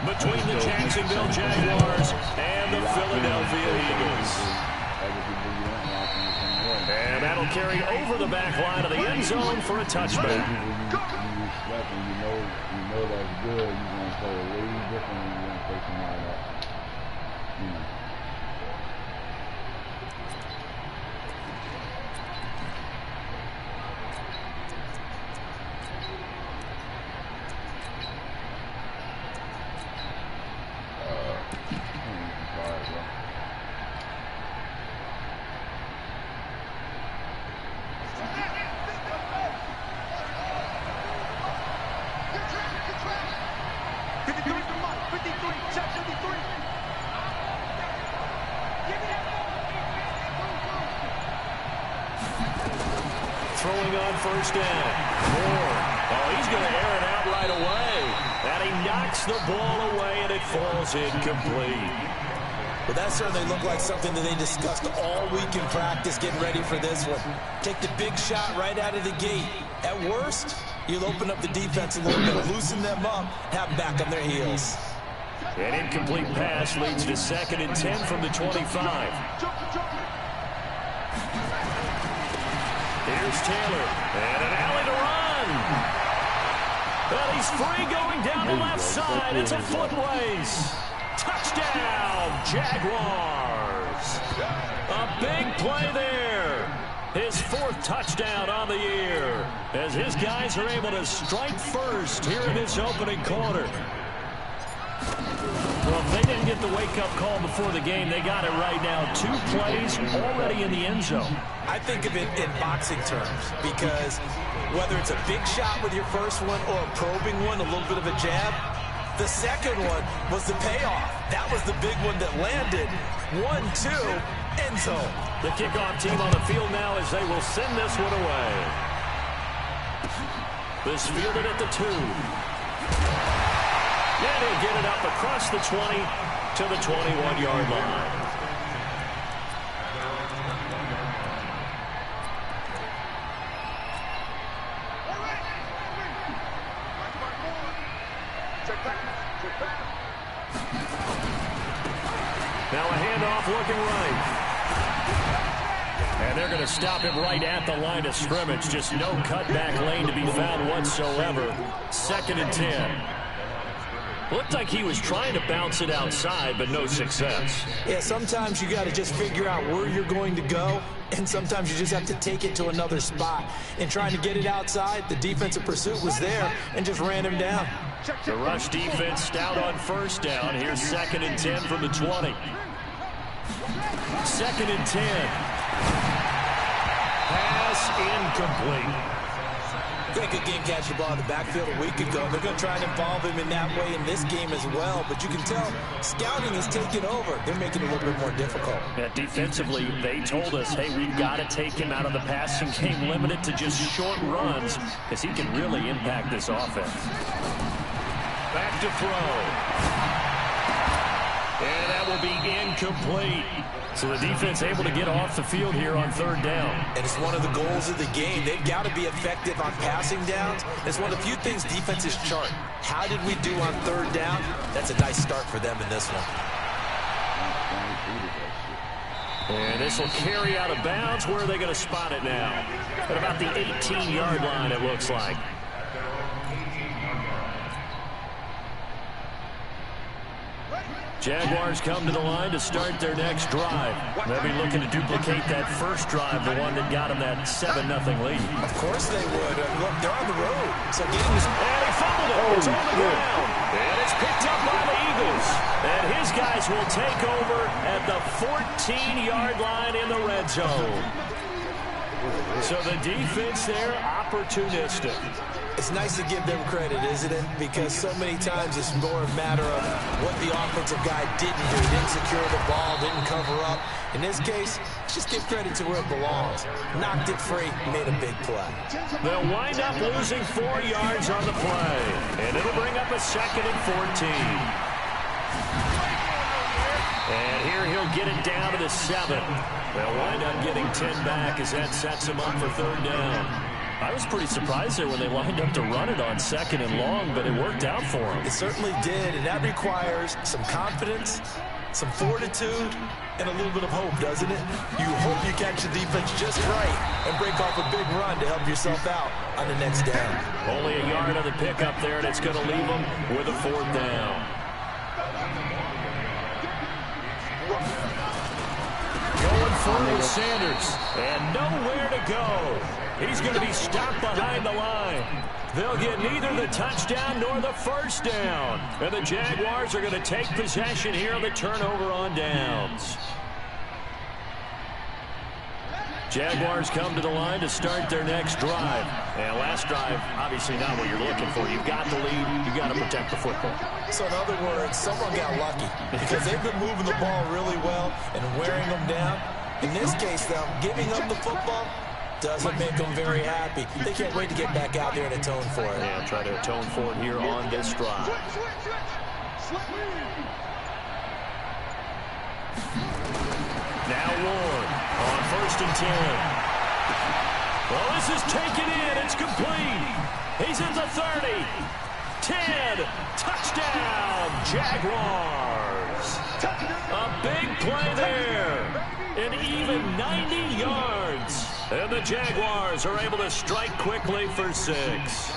between the Jacksonville Jaguars and the Philadelphia Eagles. And that'll carry over the back line of the end zone for a touchback. You know that's good. You're going to play way different when you're going to play somebody else. You know. Throwing on first down. Moore. Oh, he's going to air it out right away. And he knocks the ball away, and it falls incomplete. Well, that certainly looked like something that they discussed all week in practice, getting ready for this one. Take the big shot right out of the gate. At worst, you'll open up the defense a little bit, loosen them up, have them back on their heels. An incomplete pass leads to 2nd and 10 from the 25. Here's Taylor, and an alley to run. But he's free going down the left side. It's a foot race. Touchdown, Jaguars. A big play there. His 4th touchdown on the year, as his guys are able to strike first here in this opening quarter. Well, if they didn't get the wake-up call before the game, they got it right now. 2 plays already in the end zone. I think of it in boxing terms, because whether it's a big shot with your first one or a probing one, a little bit of a jab, the second one was the payoff. That was the big one that landed. 1-2, end zone. The kickoff team on the field now as they will send this one away. This fielded at the 2. And he'll get it up across the 20 to the 21-yard line. Now a handoff looking right. And they're going to stop him right at the line of scrimmage. Just no cutback lane to be found whatsoever. 2nd and 10. Looked like he was trying to bounce it outside, but no success. Yeah, sometimes you got to just figure out where you're going to go, and sometimes you just have to take it to another spot. And trying to get it outside, the defensive pursuit was there and just ran him down. The rush defense stout on first down. Here's 2nd and 10 from the 20. 2nd and 10. Pass incomplete. Great good game catching the ball in the backfield a week ago. They're going to try and involve him in that way in this game as well. But you can tell scouting is taking over. They're making it a little bit more difficult. Yeah, defensively, they told us, hey, we've got to take him out of the passing game, limited to just short runs, because he can really impact this offense. Back to throw. And that will be incomplete. So the defense able to get off the field here on 3rd down. And it's one of the goals of the game. They've got to be effective on passing downs. It's one of the few things defenses chart. How did we do on 3rd down? That's a nice start for them in this one. And this will carry out of bounds. Where are they going to spot it now? At about the 18-yard line, it looks like. Jaguars come to the line to start their next drive. They'll be looking to duplicate that first drive, the one that got them that 7-0 lead. Of course they would. Look, they're on the road. So getting this... And he fumbled it. It's on the ground. And it's picked up by the Eagles. And his guys will take over at the 14-yard line in the red zone. So the defense there, opportunistic. It's nice to give them credit, isn't it? Because so many times it's more a matter of what the offensive guy didn't do. Didn't secure the ball, didn't cover up. In this case, just give credit to where it belongs. Knocked it free, made a big play. They'll wind up losing 4 yards on the play. And it'll bring up a 2nd and 14. And here he'll get it down to the 7. They'll wind up getting 10 back as that sets him up for 3rd down. I was pretty surprised there when they lined up to run it on 2nd and long, but it worked out for them. It certainly did, and that requires some confidence, some fortitude, and a little bit of hope, doesn't it? You hope you catch the defense just right and break off a big run to help yourself out on the next down. Only a yard on the pickup there, and it's going to leave them with a 4th down. Going forward with Sanders, and nowhere to go. He's going to be stopped behind the line. They'll get neither the touchdown nor the 1st down. And the Jaguars are going to take possession here on the turnover on downs. Jaguars come to the line to start their next drive. And last drive, obviously not what you're looking for. You've got the lead. You've got to protect the football. So in other words, someone got lucky because they've been moving the ball really well and wearing them down. In this case, though, giving up the football doesn't make them very happy. They can't wait to get back out there and atone for it. Yeah, try to atone for it here on this drive. Now Ward on 1st and 10. Well, this is taken in. It's complete. He's in the 30. 10. Touchdown, Jaguars. A big play there. An even 90 yards. And the Jaguars are able to strike quickly for 6.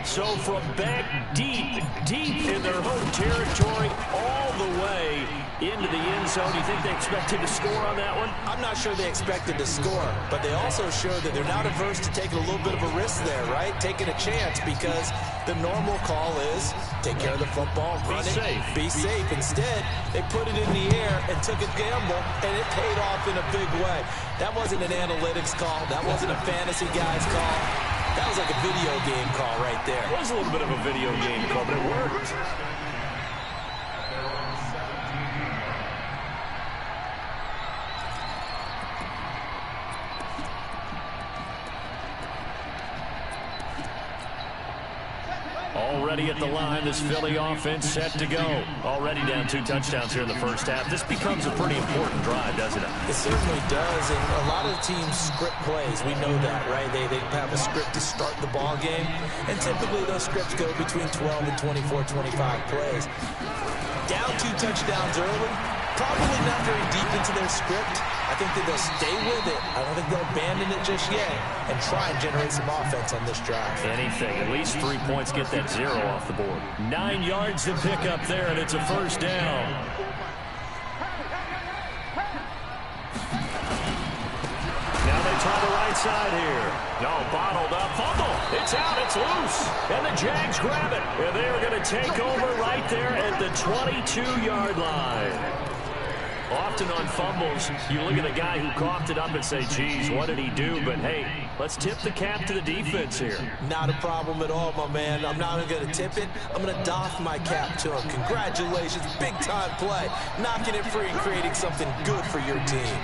So from back deep in their home territory, all the way into the end zone. Do you think they expected to score on that one? I'm not sure they expected to score, but they also showed that they're not averse to taking a little bit of a risk there, right? Taking a chance, because the normal call is take care of the football, run it, be safe. Instead, they put it in the air and took a gamble, and it paid off in a big way. That wasn't an analytics call. That wasn't a fantasy guy's call. That was like a video game call right there. It was a little bit of a video game call, but it worked. Already at the line, this Philly offense set to go. Already down 2 touchdowns here in the first half. This becomes a pretty important drive, doesn't it? It certainly does, and a lot of teams script plays. We know that, right? They have a script to start the ball game, and typically those scripts go between 12 and 24, 25 plays. Down 2 touchdowns early, probably not very deep into their script. I think that they'll stay with it. I don't think they'll abandon it just yet and try and generate some offense on this drive. Anything. At least 3 points, get that 0 off the board. 9 yards to pick up there, and it's a 1st down. Now they try the right side here. No, bottled up. Fumble. It's out. It's loose. And the Jags grab it. And they are going to take over right there at the 22-yard line. Often on fumbles, you look at the guy who coughed it up and say, geez, what did he do? But, hey, let's tip the cap to the defense here. Not a problem at all, my man. I'm not even going to tip it. I'm going to doff my cap to him. Congratulations. Big-time play. Knocking it free and creating something good for your team.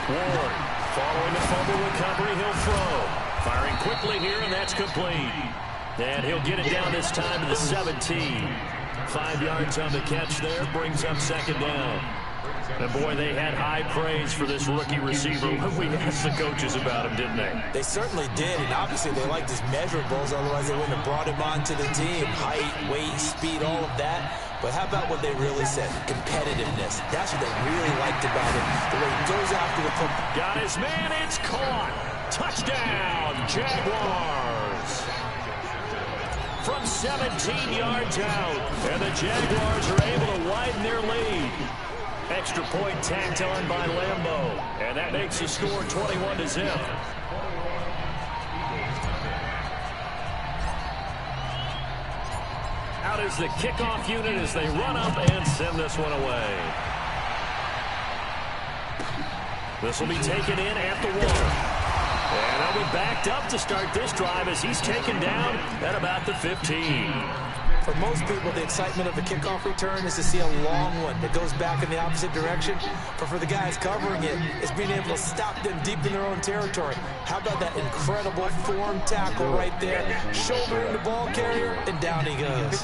Ward, following the fumble recovery, he'll throw. Firing quickly here, and that's complete. And he'll get it down this time to the 17. 5 yards on the catch there, brings up 2nd down. And boy, they had high praise for this rookie receiver when we asked the coaches about him, didn't they? They certainly did, and obviously they liked his measurables, otherwise they wouldn't have brought him onto the team. Height, weight, speed, all of that. But how about what they really said? Competitiveness. That's what they really liked about him. The way he goes after the football. Got his man, it's caught. Touchdown, Jaguars. From 17 yards out, and the Jaguars are able to widen their lead. Extra point tacked on by Lambeau, and that makes the score 21-0. Out is the kickoff unit as they run up and send this one away. This will be taken in at the 1. And they'll be backed up to start this drive as he's taken down at about the 15. For most people, the excitement of a kickoff return is to see a long one that goes back in the opposite direction. But for the guys covering it, it's being able to stop them deep in their own territory. How about that incredible form tackle right there? Shouldering the ball carrier, and down he goes.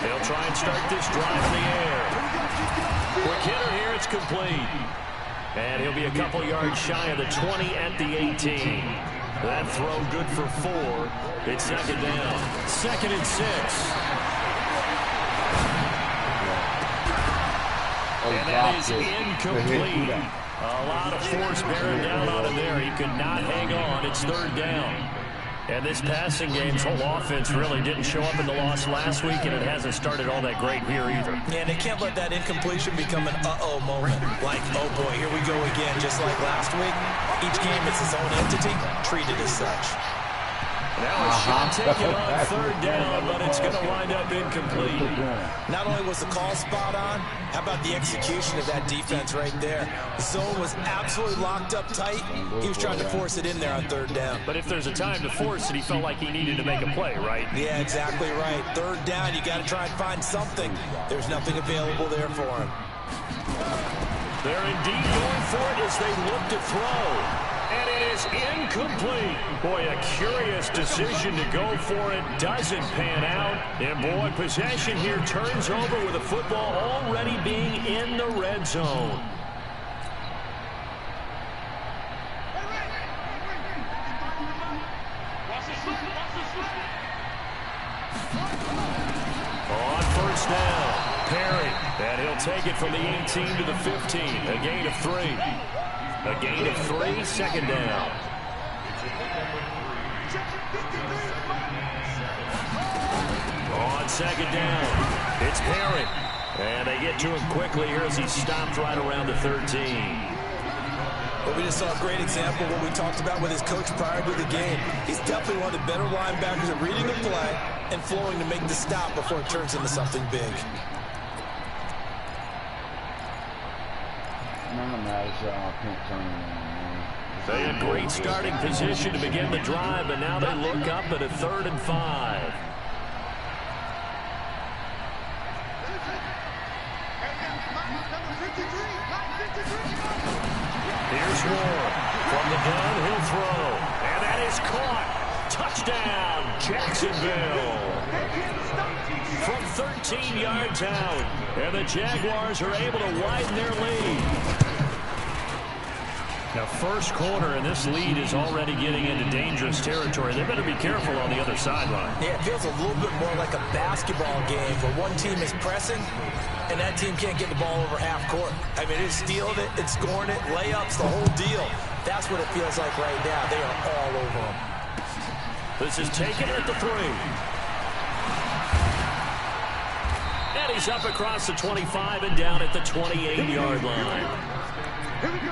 They'll try and start this drive in the air. Quick hitter here, it's complete. And he'll be a couple yards shy of the 20 at the 18. That throw good for 4. It's second down. 2nd and 6. And that is incomplete. A lot of force bearing down on him there. He could not hang on. It's 3rd down. And this passing game's whole offense really didn't show up in the loss last week, and it hasn't started all that great here either. Yeah, and they can't let that incompletion become an uh-oh moment. Like, oh boy, here we go again, just like last week. Each game is its own entity, treated as such. Now a shot taken on 3rd down, but it's going to wind up incomplete. Not only was the call spot on, how about the execution of that defense right there? The zone was absolutely locked up tight. He was trying to force it in there on 3rd down. But if there's a time to force it, he felt like he needed to make a play, right? Yeah, exactly right. 3rd down, you got to try and find something. There's nothing available there for him. They're indeed going for it as they look to throw. And it is incomplete. Boy, a curious decision to go for it. Doesn't pan out. And boy, possession here turns over with the football already being in the red zone. On 1st down, Perry. And he'll take it from the 18 to the 15. A gain of 3. A gain of 3, 2nd down. On 2nd down, it's Perry. And they get to him quickly here as he stopped right around the 13. But we just saw a great example of what we talked about with his coach prior to the game. He's definitely one of the better linebackers at reading the play and flowing to make the stop before it turns into something big. They had great starting position to begin the drive, but now they look up at a 3rd and 5. Here's Ward. From the gun, he'll throw. And that is caught. Touchdown, Jacksonville. From 13 yards out. And the Jaguars are able to widen their lead. Now, 1st quarter, and this lead is already getting into dangerous territory. They better be careful on the other sideline. Yeah, it feels a little bit more like a basketball game where one team is pressing and that team can't get the ball over half court. I mean, it's stealing it, it's scoring it, layups, the whole deal. That's what it feels like right now. They are all over them. This is taken at the 3. And he's up across the 25 and down at the 28-yard line. Here we go.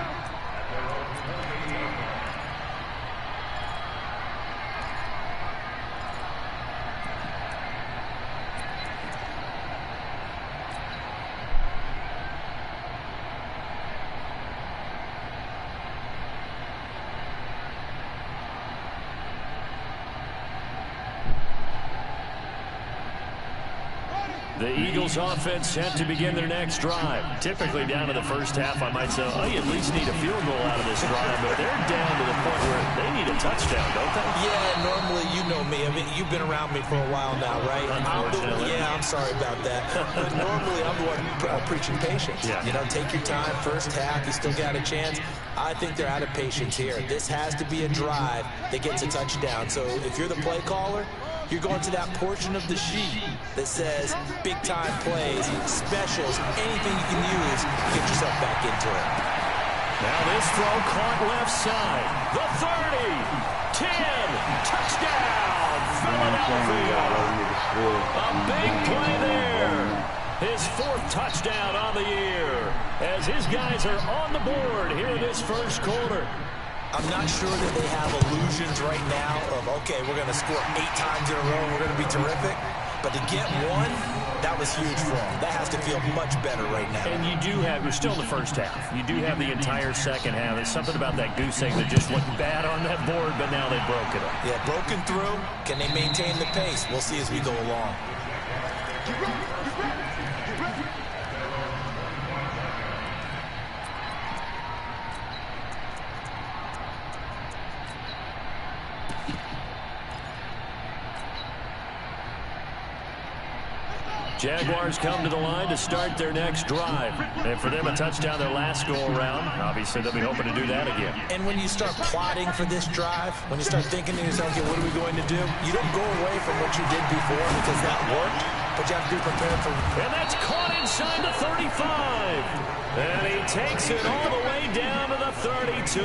The Eagles offense set to begin their next drive. Typically down to the first half, I might say, oh, you at least need a field goal out of this drive, but they're down to the point where they need a touchdown, don't they? Yeah, normally, you know me. I mean, you've been around me for a while now, right? Unfortunately. I'm sorry about that. But normally, I'm the one preaching patience. Yeah. You know, take your time, first half, you still got a chance. I think they're out of patience here. This has to be a drive that gets a touchdown. So if you're the play caller, you're going to that portion of the sheet that says big-time plays, specials, anything you can use to get yourself back into it. Now this throw caught left side. The 30, 10, touchdown, Philadelphia. A big play there. His 4th touchdown on the year as his guys are on the board here in this 1st quarter. I'm not sure that they have illusions right now of, okay, we're going to score 8 times in a row and we're going to be terrific. But to get one, that was huge for them. That has to feel much better right now. And you do have, you're still in the first half. You do have the entire second half. It's something about that goose egg that just looked bad on that board, but now they broke it up. Yeah, broken through. Can they maintain the pace? We'll see as we go along. Jaguars come to the line to start their next drive. And for them, a touchdown their last go-around. Obviously, they'll be hoping to do that again. And when you start plotting for this drive, when you start thinking to yourself, okay, what are we going to do? You don't go away from what you did before because that worked, but you have to be prepared for it. And that's caught inside the 35. And he takes it all the way down to the 32.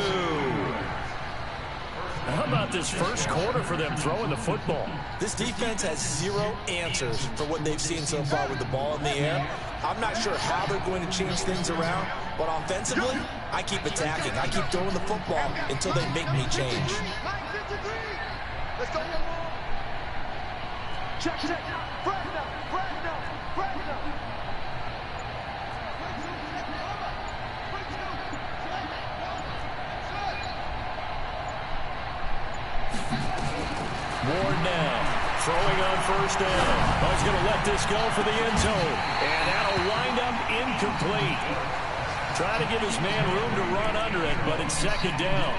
How about this first quarter for them throwing the football? This defense has zero answers for what they've seen so far with the ball in the air. I'm not sure how they're going to change things around, but offensively, I keep attacking. I keep throwing the football until they make me change. Let's go. Check. Ward now, throwing on first down. Oh, he's going to let this go for the end zone. And that'll wind up incomplete. Trying to give his man room to run under it, but it's second down.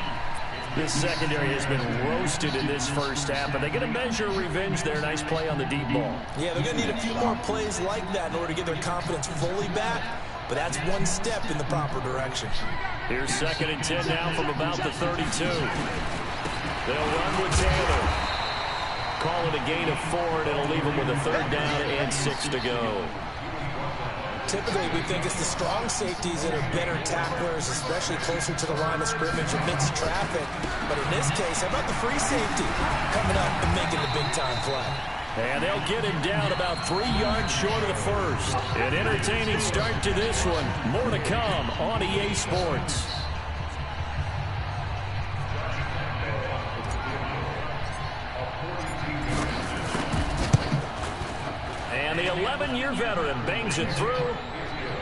This secondary has been roasted in this first half, but they're going to measure revenge there. Nice play on the deep ball. Yeah, they're going to need a few more plays like that in order to get their confidence fully back, but that's one step in the proper direction. Here's 2nd and 10 now from about the 32. They'll run with Taylor. Call it a gain of 4, and it'll leave them with a 3rd down and 6 to go. Typically, we think it's the strong safeties that are better tacklers, especially closer to the line of scrimmage amidst traffic. But in this case, how about the free safety coming up and making the big-time play? And they'll get him down about 3 yards short of the first. An entertaining start to this one. More to come on EA Sports. And the 11-year veteran bangs it through,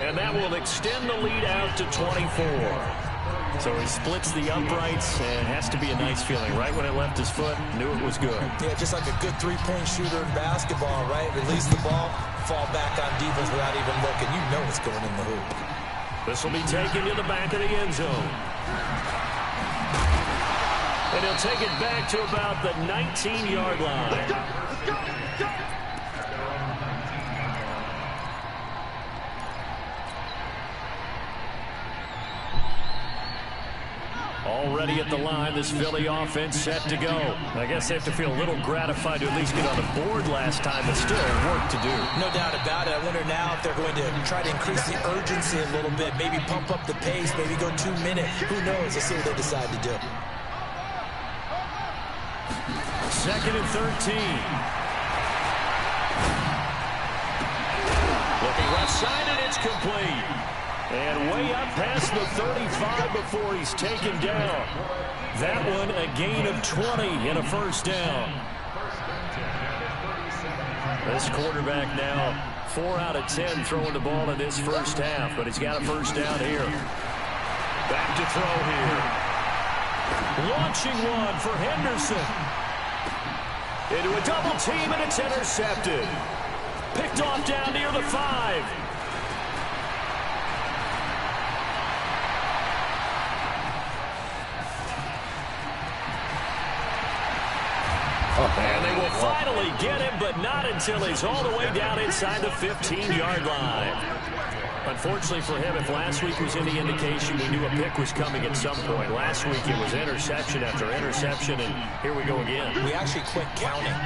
and that will extend the lead out to 24. So he splits the uprights, and it has to be a nice feeling. Right when it left his foot, knew it was good. Yeah, just like a good three-point shooter in basketball, right? Release the ball, fall back on defense without even looking. You know it's going in the hoop. This will be taken to the back of the end zone. And he'll take it back to about the 19-yard line. Let's go. Already at the line, this Philly offense set to go. I guess they have to feel a little gratified to at least get on the board last time, but still work to do. No doubt about it. I wonder now if they're going to try to increase the urgency a little bit, maybe pump up the pace, maybe go 2 minutes. Who knows? Let's see what they decide to do. 2nd and 13. Looking left side, and it's complete. And way up past the 35 before he's taken down. That one a gain of 20 and a first down. This quarterback now 4 out of 10 throwing the ball in this first half, but he's got a first down here. Back to throw here. Launching one for Henderson. Into a double team, and it's intercepted. Picked off down near the 5. And they will finally get him, but not until he's all the way down inside the 15-yard line. Unfortunately for him, if last week was any indication, we knew a pick was coming at some point. Last week it was interception after interception, and here we go again. We actually quit counting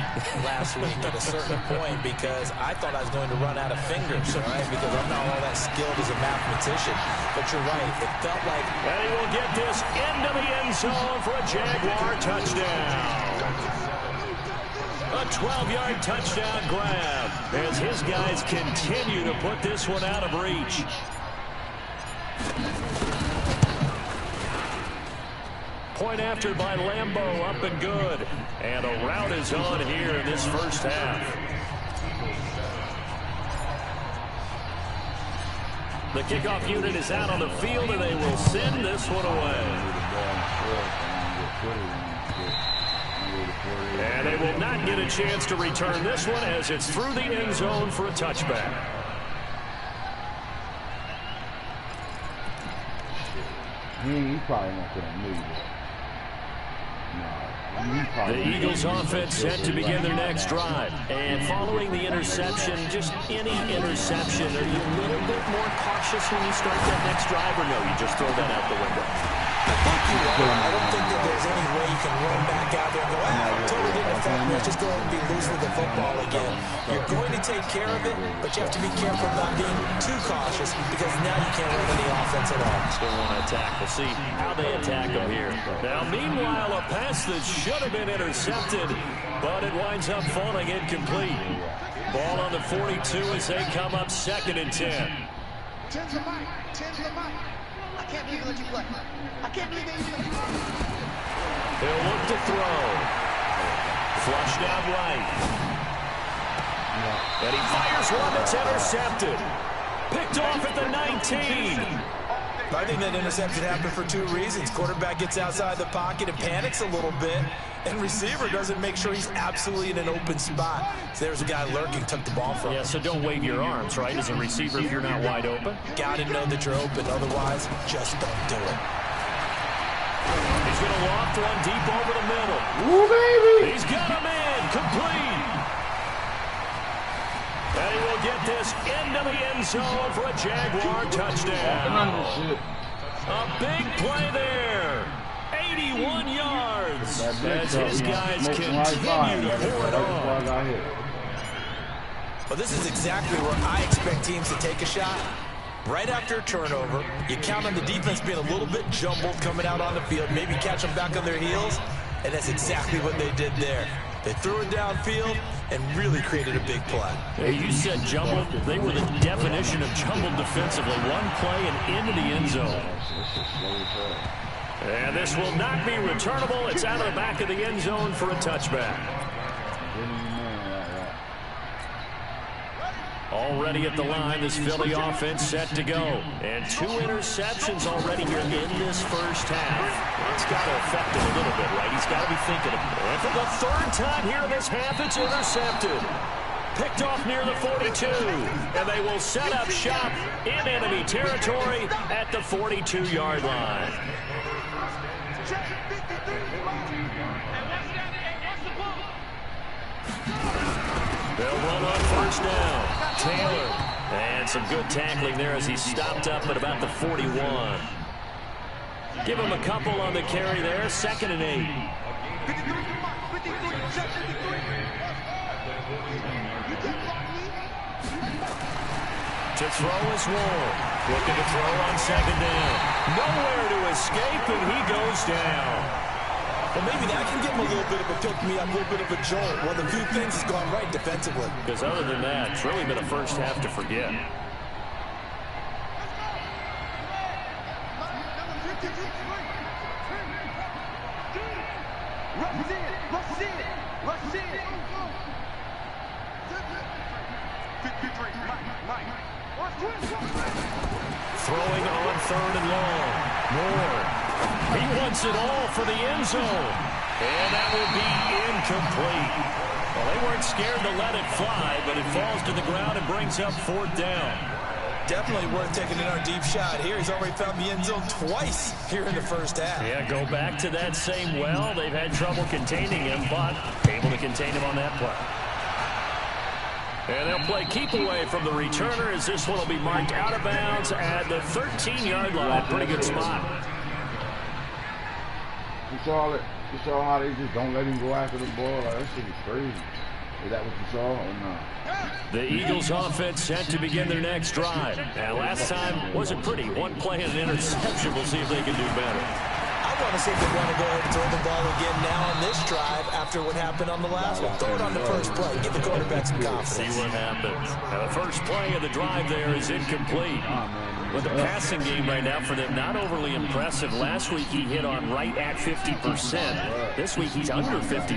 last week at a certain point because I thought I was going to run out of fingers, all right, because I'm not all that skilled as a mathematician. But you're right, it felt like... And he will get this into the end zone for a Jaguar touchdown. A 12-yard touchdown grab as his guys continue to put this one out of reach. Point after by Lambeau, up and good. And a rout is on here in this first half. The kickoff unit is out on the field, and they will send this one away. And they will not get a chance to return this one as it's through the end zone for a touchback. He probably not going to move it. No, The Eagles offense set to begin their next drive. And following the interception, just any interception, are you a little bit more cautious when you start that next drive, or no, you just throw that out the window? I think you are. I don't think that there's any way you can run back out there and go, totally didn't affect me. Let's just go ahead and be loose with the football again. You're going to take care of it, but you have to be careful not being too cautious because now you can't run any offense at all. Still want to attack. We'll see how they attack them here. Now, meanwhile, a pass that should have been intercepted, but it winds up falling incomplete. Ball on the 42 as they come up 2nd and 10. 10's the mic. 10's the mic. I can't believe they let you play. I can't believe they let you play. He'll look to throw. Flushed out right. And he fires one that's intercepted. Picked off at the 19. I think that interception happened for 2 reasons. Quarterback gets outside the pocket and panics a little bit, and receiver doesn't make sure he's absolutely in an open spot. So there's a guy lurking, took the ball from him. Yeah, so don't wave your arms, right, as a receiver if you're not wide open. Got to know that you're open, otherwise just don't do it. He's going to loft one deep over the middle. Woo, baby! He's got him in, complete. And he will get this into the end zone for a Jaguar touchdown. A big play there. 81 yards. As his guys continue to pour it on. Well, this is exactly where I expect teams to take a shot. Right after a turnover, you count on the defense being a little bit jumbled coming out on the field, maybe catch them back on their heels, and that's exactly what they did there. They threw it downfield and really created a big play. Hey, you said jumbled. They were the definition of jumbled defensively. One play and into the end zone. And this will not be returnable. It's out of the back of the end zone for a touchback. Already at the line, this Philly offense set to go. And 2 interceptions already here in this first half. It's got to affect him a little bit, right? He's got to be thinking of it. And for the 3rd time here in this half, it's intercepted. Picked off near the 42. And they will set up shop in enemy territory at the 42-yard line. They'll run on 1st down. Taylor. And some good tackling there as he stopped up at about the 41. Give him a couple on the carry there. 2nd and 8. To throw is Ward. Looking to throw on 2nd down. Nowhere to escape, and he goes down. Well, maybe that can give him a little bit of a pick-me-up, a little bit of a jolt. One of the few things has gone right defensively. Because other than that, it's really been a first half to forget. Throwing on 3rd and long. Moore. He wants it all for the end zone. And that will be incomplete. Well, they weren't scared to let it fly, but it falls to the ground and brings up 4th down. Definitely worth taking in our deep shot here. He's already found the end zone twice here in the first half. Yeah, go back to that same well. They've had trouble containing him, but able to contain him on that play. And they'll play keep away from the returner as this one will be marked out of bounds at the 13-yard line. Pretty good spot. You saw how they just don't let him go after the ball? Like, that shit is crazy. Is that what you saw or not? The Eagles offense set to begin their next drive. And last time wasn't pretty. 1 play and an interception. We'll see if they can do better. I want to see if they want to go ahead and throw the ball again now on this drive after what happened on the last one. Throw it on the first play. Give the quarterback some confidence. See what happens. Now, the first play of the drive there is incomplete. With the passing game right now for them, not overly impressive. Last week he hit on right at 50%. This week he's under 50%.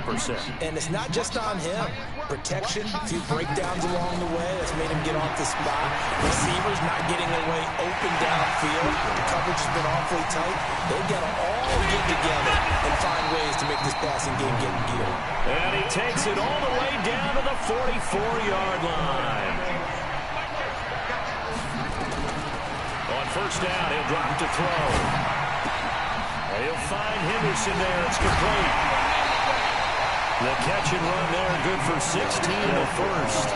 And it's not just on him. Protection, a few breakdowns along the way that's made him get off the spot. Receivers not getting away open downfield. The coverage has been awfully tight. They've got to all get together and find ways to make this passing game get in gear. And he takes it all the way down to the 44-yard line. On 1st down, he'll drop to throw. He'll find Henderson there. It's complete. The catch and run there, good for 16 in the first.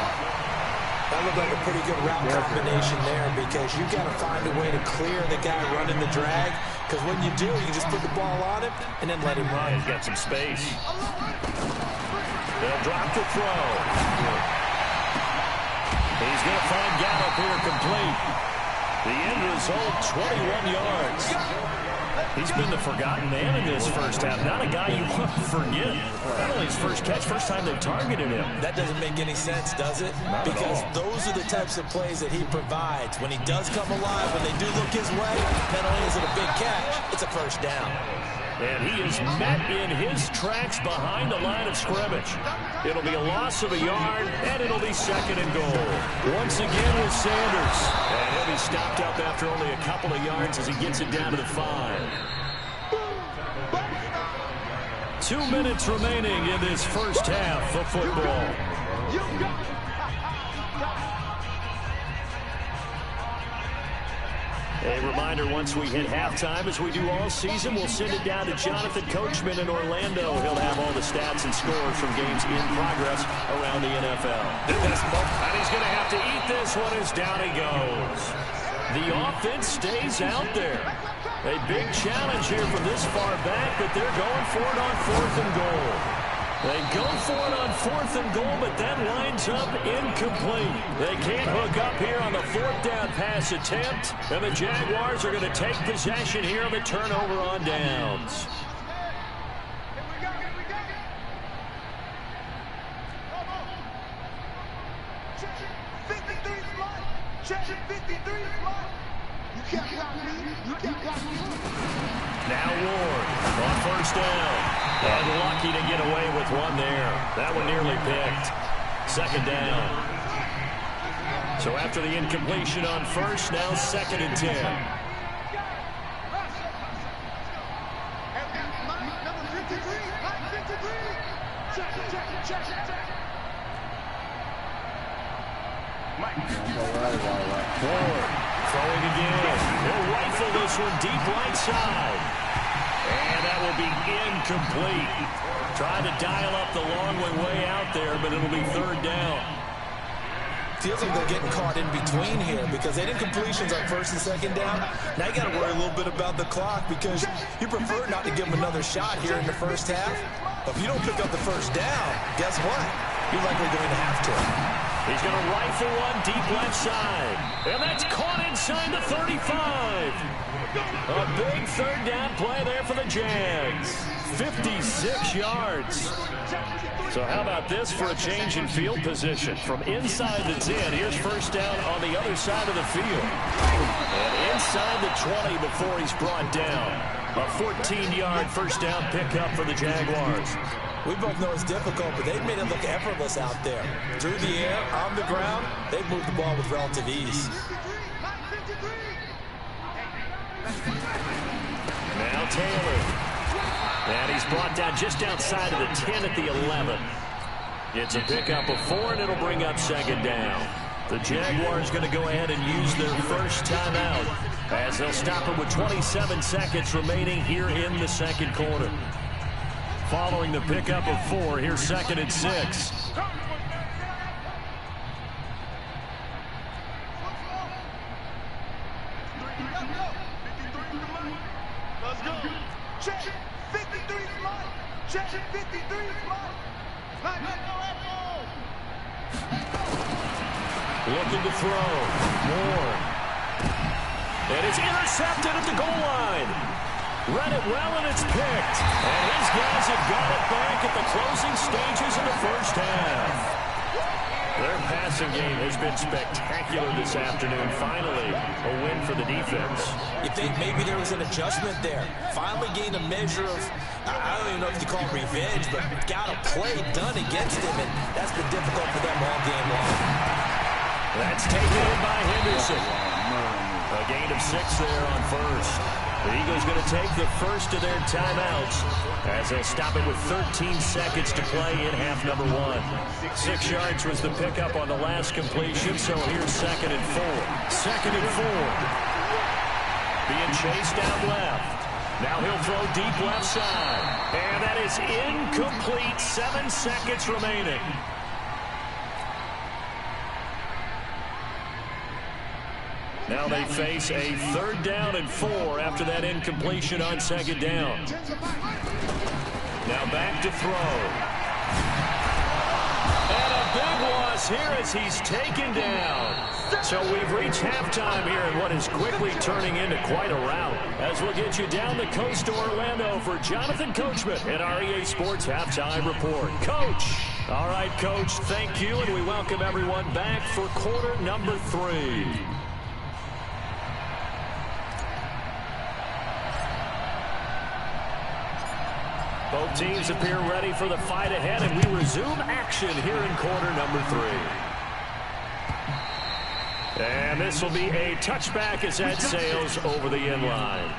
That looked like a pretty good route combination there because you've got to find a way to clear the guy running the drag, because when you do, you can just put the ball on him and then let him run. He's got some space. They'll drop the throw. He's going to find Gallup here complete. The end result, 21 yards. He's been the forgotten man in this first half. Not a guy you want to forget. Not only his first catch, first time they targeted him. That doesn't make any sense, does it? Because those are the types of plays that he provides. When he does come alive, when they do look his way, not only is it a big catch, it's a first down. And he is met in his tracks behind the line of scrimmage. It'll be a loss of a yard, and it'll be second and goal. Once again with Sanders. And he'll be stopped up after only a couple of yards as he gets it down to the 5. 2 minutes remaining in this first half of football. A reminder, once we hit halftime, as we do all season, we'll send it down to Jonathan Coachman in Orlando. He'll have all the stats and scores from games in progress around the NFL. And he's going to have to eat this one as down he goes. The offense stays out there. A big challenge here from this far back, but they're going for it on 4th and goal. They go for it on 4th and goal, but that lines up incomplete. They can't hook up here on the 4th down pass attempt, and the Jaguars are going to take possession here on the turnover on downs. Now Ward on 1st down. And lucky to get away with one there. That one nearly picked. 2nd down. So after the incompletion on 1st, now 2nd and 10. Ward throwing again. He'll rifle this one deep right side. And that will be incomplete. Trying to dial up the long way out there, but it'll be 3rd down. Feels like they're getting caught in between here because they did completions on 1st and 2nd down. Now you got to worry a little bit about the clock because you prefer not to give them another shot here in the first half. But if you don't pick up the 1st down, guess what? You're likely going to have to. He's going to rifle one deep left side. And that's caught inside the 35. A big 3rd down play there for the Jags. 56 yards. So how about this for a change in field position? From inside the 10, here's 1st down on the other side of the field. And inside the 20 before he's brought down. A 14-yard 1st down pickup for the Jaguars. We both know it's difficult, but they've made it look effortless out there. Through the air, on the ground, they've moved the ball with relative ease. Now Taylor. And he's brought down just outside of the 10 at the 11. It's a pickup of 4, and it'll bring up 2nd down. The Jaguars going to go ahead and use their first timeout as they'll stop it with 27 seconds remaining here in the 2nd quarter. Following the pickup of 4, here's 2nd and 6. Let's go. Check 53 Mike. Check 53 Mike. Looking to throw. Moore. And it's intercepted at the goal line. Read it well, and it's picked. And his guys have got it back at the closing stages of the first half. Their passing game has been spectacular this afternoon. Finally, a win for the defense. You think maybe there was an adjustment there. Finally gained a measure of, I don't even know if you call it revenge, but got a play done against him, and that's been difficult for them all game long. That's taken in by Henderson. A gain of 6 there on 1st. The Eagles going to take the first of their timeouts as they'll stop it with 13 seconds to play in half number 1. 6 yards was the pickup on the last completion, so here's 2nd and 4. 2nd and 4. Being chased out left. Now he'll throw deep left side. And that is incomplete. 7 seconds remaining. Now they face a 3rd down and 4 after that incompletion on 2nd down. Now back to throw. And a big loss here as he's taken down. So we've reached halftime here in what is quickly turning into quite a rout. As we'll get you down the coast to Orlando for Jonathan Coachman at our EA Sports Halftime Report. Coach. All right, Coach, thank you, and we welcome everyone back for quarter number 3. Both teams appear ready for the fight ahead, and we resume action here in quarter number 3. And this will be a touchback as that sails over the end line.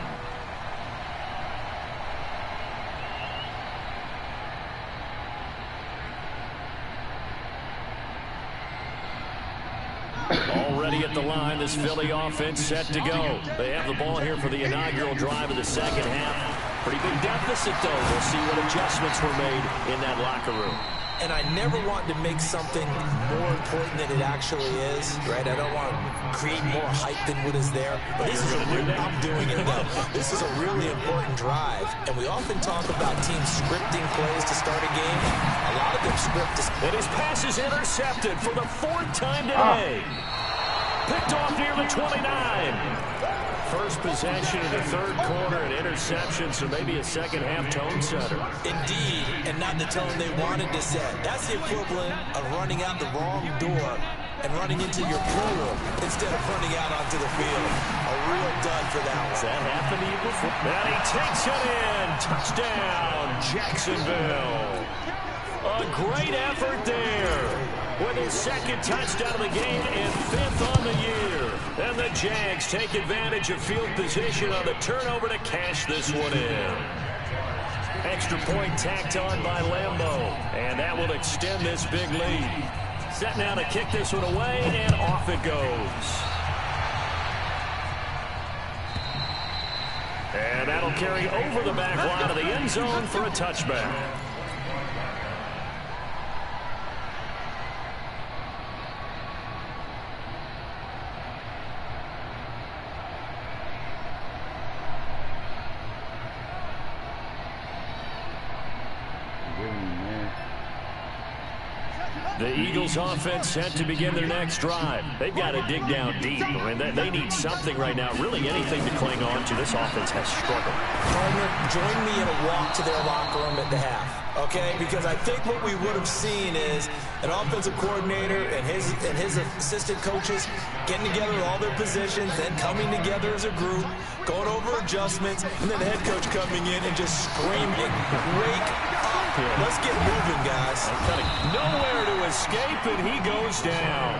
Already at the line, this Philly offense set to go. They have the ball here for the inaugural drive of the second half. Pretty big deficit, though. We'll see what adjustments were made in that locker room. And I never want to make something more important than it actually is, right? I don't want to create more hype than what is there. But this is I'm doing it, though. This is a really important drive. And we often talk about teams scripting plays to start a game. A lot of them script this. And his pass is intercepted for the 4th time today. Picked off near the 29. First possession in the 3rd quarter, an interception, so maybe a second-half tone setter. Indeed, and not the tone they wanted to set. That's the equivalent of running out the wrong door and running into your pool instead of running out onto the field. A real dud for that one. Has that happened to you before? And he takes it in. Touchdown, Jacksonville. A great effort there. With his 2nd touchdown of the game and 5th on the year. And the Jags take advantage of field position on the turnover to cash this one in. Extra point tacked on by Lambeau. And that will extend this big lead. Set now to kick this one away, and off it goes. And that'll carry over the back line of the end zone for a touchback. The Eagles offense set to begin their next drive. They've got to dig down deep. I mean, they need something right now, really anything to cling on to. This offense has struggled. Partner, join me in a walk to their locker room at the half, okay? Because I think what we would have seen is an offensive coordinator and his assistant coaches getting together with all their positions, then coming together as a group, going over adjustments, and then the head coach coming in and just screaming, "Wake up! Let's get moving, guys." Nowhere to escape, and he goes down.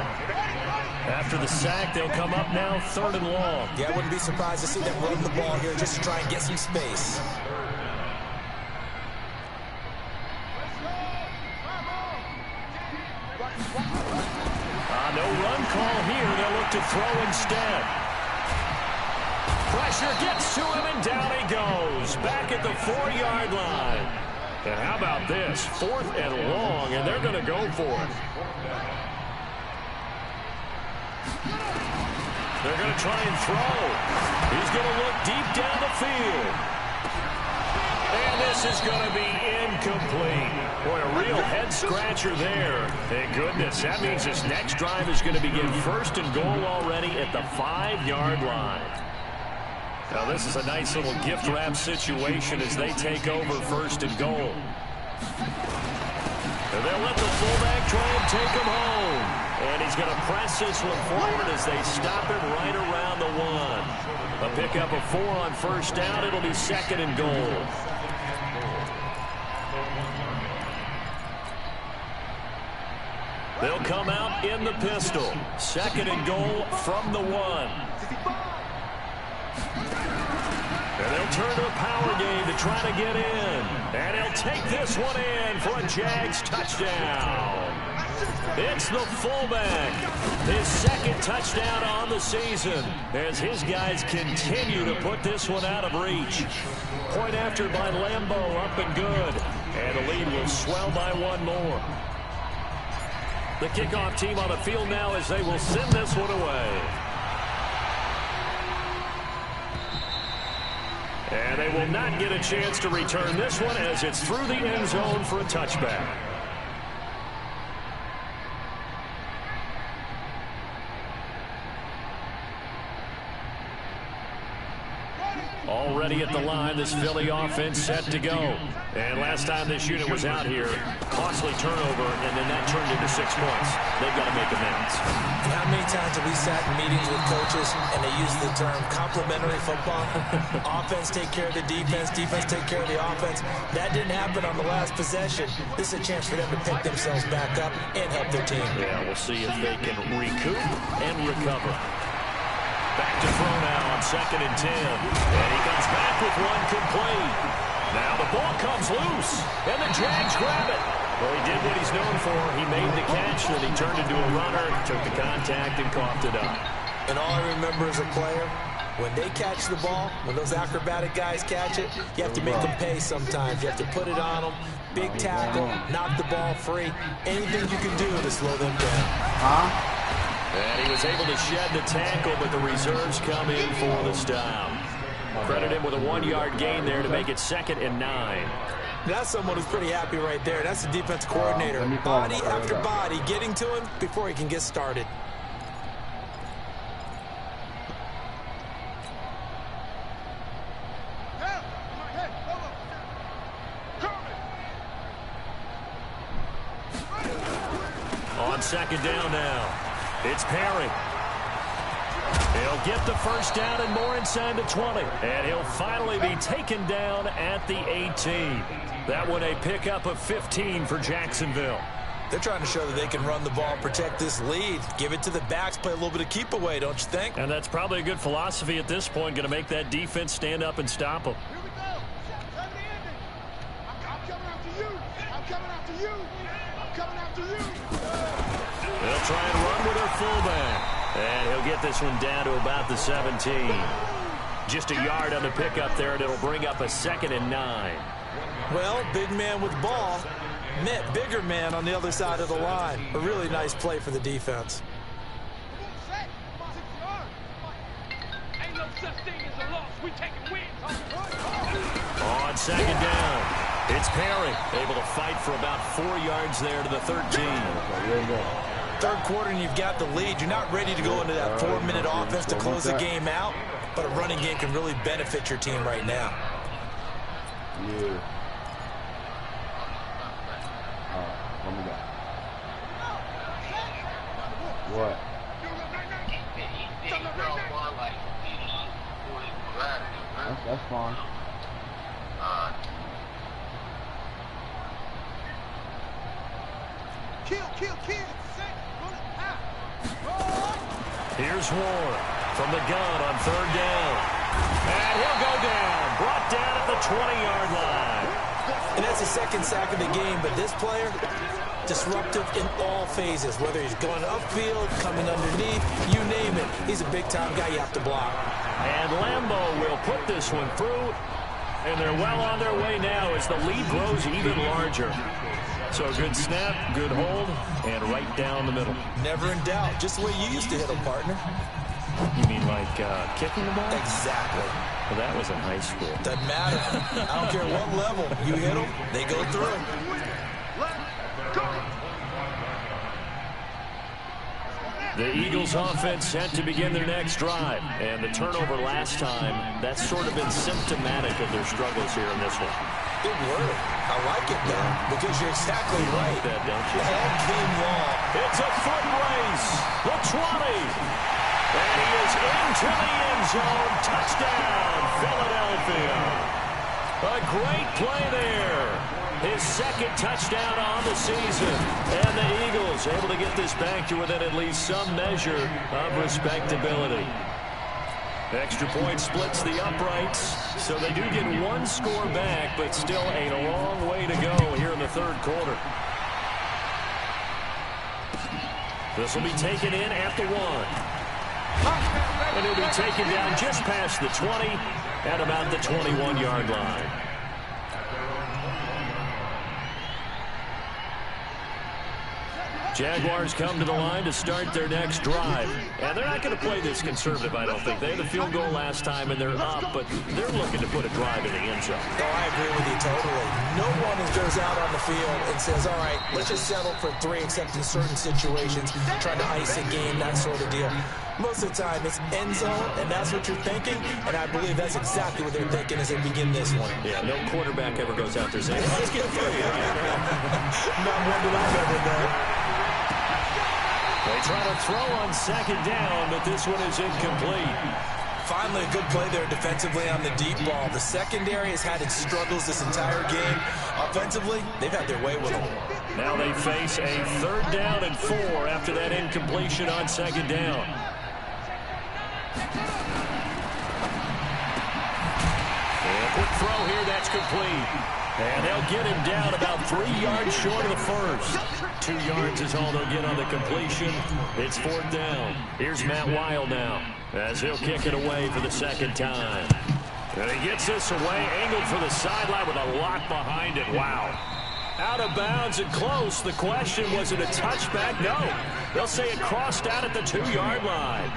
After the sack, they'll come up now 3rd and long. Yeah, I wouldn't be surprised to see them run the ball here just to try and get some space. No run call here. They'll look to throw instead. Pressure gets to him, and down he goes. Back at the 4-yard line. And how about this? 4th and long, and they're going to go for it. They're going to try and throw. He's going to look deep down the field. And this is going to be incomplete. Boy, a real head-scratcher there. Thank goodness. That means this next drive is going to begin 1st and goal already at the 5-yard line. Now, this is a nice little gift-wrap situation as they take over 1st and goal. And they'll let the fullback try and take him home. And he's going to press this one forward as they stop him right around the 1. A pickup of 4 on 1st down. It'll be 2nd and goal. They'll come out in the pistol. 2nd and goal from the 1. And they'll turn to a power game to try to get in. And he'll take this one in for a Jags touchdown. It's the fullback. His second touchdown on the season as his guys continue to put this one out of reach. Point after by Lambeau, up and good. And the lead will swell by one more. The kickoff team on the field now as they will send this one away. And they will not get a chance to return this one as it's through the end zone for a touchback. Already at the line, this Philly offense set to go. And last time this unit was out here, costly turnover, and then that turned into 6 points. They've got to make amends. And how many times have we sat in meetings with coaches and they use the term complementary football? Offense take care of the defense, defense take care of the offense. That didn't happen on the last possession. This is a chance for them to pick themselves back up and help their team. Yeah, we'll see if they can recoup and recover. Back to throw now on 2nd and 10. And he comes back with one complete. Now the ball comes loose, and the Jags grab it. Well, he did what he's known for. He made the catch, then he turned into a runner, took the contact, and coughed it up. And all I remember as a player, when they catch the ball, when those acrobatic guys catch it, you have to make them pay sometimes. You have to put it on them. Big tackle, knock the ball free. Anything you can do to slow them down. And he was able to shed the tackle, but the reserves come in for the stop. Credit him with a 1-yard gain there to make it 2nd and 9. That's someone who's pretty happy right there. That's the defense coordinator. Body after body getting to him before he can get started. On 2nd down now. It's Perry. He'll get the first down and more inside the 20. And he'll finally be taken down at the 18. That one a pickup of 15 for Jacksonville. They're trying to show that they can run the ball, protect this lead. Give it to the backs, play a little bit of keep away, don't you think? And that's probably a good philosophy at this point. Going to make that defense stand up and stop them. Here we go. I'm coming after you. I'm coming after you. I'm coming after you. They'll try and run with their fullback. And he'll get this one down to about the 17. Just a yard on the pickup there, and it'll bring up a 2nd and 9. Well, big man with ball met bigger man on the other side of the line. A really nice play for the defense. Ain't no such thing as a loss. We taking wins. On 2nd down, it's Perry, able to fight for about 4 yards there to the 13. Third quarter and you've got the lead. You're not ready to go into that 4-minute offense to close the game out, but a running game can really benefit your team right now. Yeah. Coming back. What? That's fine. Kill. Here's Ward from the gun on 3rd down. And he'll go down. Brought down at the 20-yard line. And that's the second sack of the game, but this player, disruptive in all phases, whether he's going upfield, coming underneath, you name it. He's a big-time guy you have to block. And Lambeau will put this one through, and they're well on their way now as the lead grows even larger. So a good snap, good hold, and right down the middle. Never in doubt. Just the way you used to hit them, partner. You mean like kicking the ball? Exactly. Well, that was in high school. Doesn't matter. I don't care what level. You hit them, they go through. The Eagles offense set to begin their next drive. And the turnover last time, that's sort of been symptomatic of their struggles here in this one. Good word. I like it, though, because you're exactly right. That, don't you? All game long. It's a foot race. The 20. And he is into the end zone. Touchdown, Philadelphia. A great play there. His second touchdown on the season. And the Eagles able to get this back to within at least some measure of respectability. Extra point splits the uprights, so they do get one score back, but still a long way to go here in the third quarter. This will be taken in at the 1. And he'll be taken down just past the 20 at about the 21-yard line. Jaguars come to the line to start their next drive. And they're not going to play this conservative, I don't think. They had a field goal last time, and they're up, but they're looking to put a drive in the end zone. Oh, I agree with you totally. No one goes out on the field and says, all right, let's just settle for 3, except in certain situations, trying to ice a game, that sort of deal. Most of the time, it's end zone, and that's what you're thinking, and I believe that's exactly what they're thinking as they begin this one. Yeah, no quarterback ever goes out there saying, let's get 3. Not one that I've ever known. They try to throw on second down, but this one is incomplete. Finally, a good play there defensively on the deep ball. The secondary has had its struggles this entire game. Offensively, they've had their way with them. Now they face a 3rd down and 4 after that incompletion on second down. And a quick throw here, that's complete. And they'll get him down about 3 yards short of the first. 2 yards is all they'll get on the completion. It's 4th down. Here's Matt Wild now as he'll kick it away for the 2nd time. And he gets this away, angled for the sideline with a lot behind it. Wow. Out of bounds and close. The question, was it a touchback? No. They'll say it crossed out at the 2-yard line.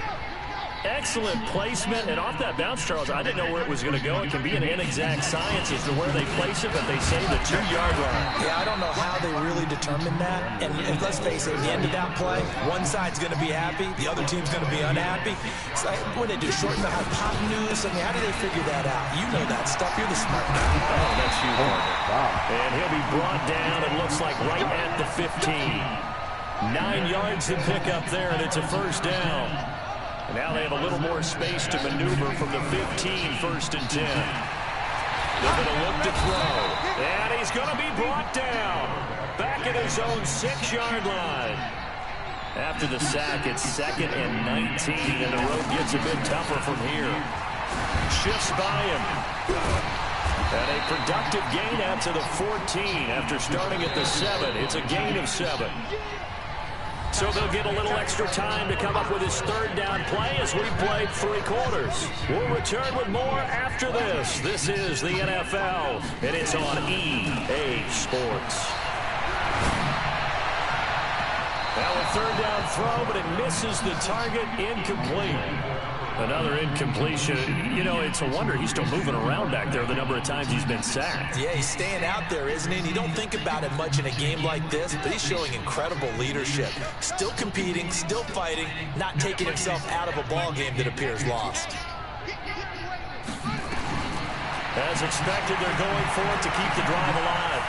Excellent placement, and off that bounce, Charles, I didn't know where it was going to go. It can be an inexact science as to where they place it, but they say the 2-yard line. Yeah, I don't know how they really determined that. And let's face it, at the end of that play, one side's going to be happy, the other team's going to be unhappy. It's like, what do they do, shorten the hypotenuse? I mean, how do they figure that out? You know that stuff. You're the smart guy. Oh, that's you. And he'll be brought down, it looks like, right at the 15. 9 yards to pick up there, and it's a 1st down. Now they have a little more space to maneuver from the 15, 1st and 10. They're going to look to throw. And he's going to be brought down. Back at his own 6-yard line. After the sack, it's 2nd and 19, and the road gets a bit tougher from here. Shifts by him. And a productive gain out to the 14 after starting at the 7. It's a gain of 7. So they'll get a little extra time to come up with his 3rd down play as we played 3 quarters. We'll return with more after this. This is the NFL, and it's on EA Sports. Now a 3rd down throw, but it misses the target, incomplete. Another incompletion. You know, it's a wonder he's still moving around back there the number of times he's been sacked. Yeah, he's staying out there, isn't he? And you don't think about it much in a game like this, but he's showing incredible leadership. Still competing, still fighting, not taking himself out of a ball game that appears lost. As expected, they're going for it to keep the drive alive.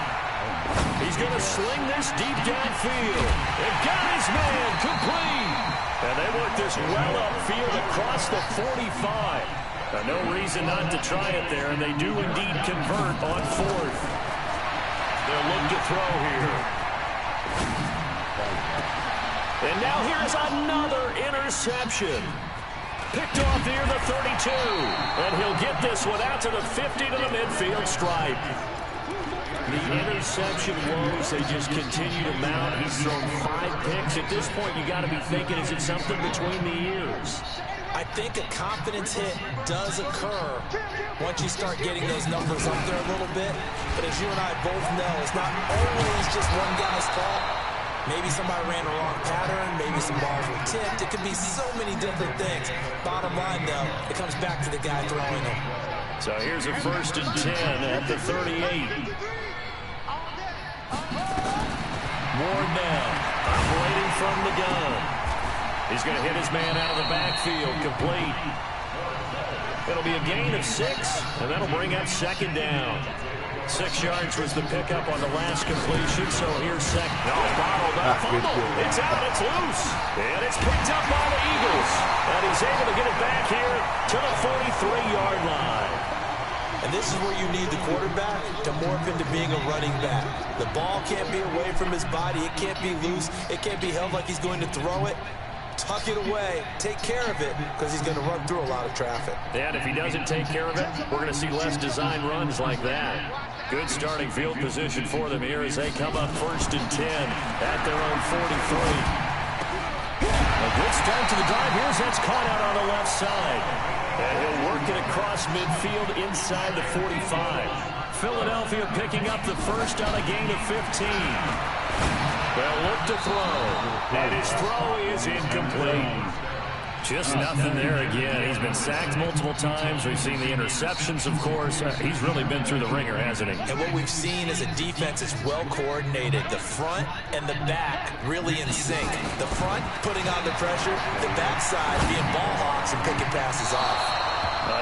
He's going to sling this deep downfield. And got his man complete. And they work this well upfield across the 45. No reason not to try it there, and they do indeed convert on 4th. They'll look to throw here. And now here's another interception. Picked off near the 32. And he'll get this one out to the 50 to the midfield stripe. The interception woes, they just continue to mount. He's thrown 5 picks. At this point, you got to be thinking, is it something between the ears? I think a confidence hit does occur once you start getting those numbers up there a little bit. But as you and I both know, it's not always just one guy's fault. Maybe somebody ran a wrong pattern. Maybe some balls were tipped. It could be so many different things. Bottom line, though, it comes back to the guy throwing them. So here's a 1st and 10 at the 38. Ward now, operating from the gun. He's going to hit his man out of the backfield, complete. It'll be a gain of 6, and that'll bring up 2nd down. 6 yards was the pickup on the last completion, so here's 2nd. Oh, bottled up, fumble. It's out, it's loose. And it's picked up by the Eagles. And he's able to get it back here to the 43-yard line. And this is where you need the quarterback to morph into being a running back. The ball can't be away from his body. It can't be loose. It can't be held like he's going to throw it. Tuck it away. Take care of it because he's going to run through a lot of traffic. And if he doesn't take care of it, we're going to see less design runs like that. Good starting field position for them here as they come up 1st and 10 at their own 43. A good start to the drive. Here's that's caught out on the left side. And he'll work it across midfield inside the 45. Philadelphia picking up the first on a gain of 15. They'll look to throw. And his throw is incomplete. Just nothing there again. He's been sacked multiple times. We've seen the interceptions, of course. He's really been through the ringer, hasn't he? And what we've seen is a defense that's well coordinated. The front and the back really in sync. The front putting on the pressure, the backside being ball hawks and picking passes off.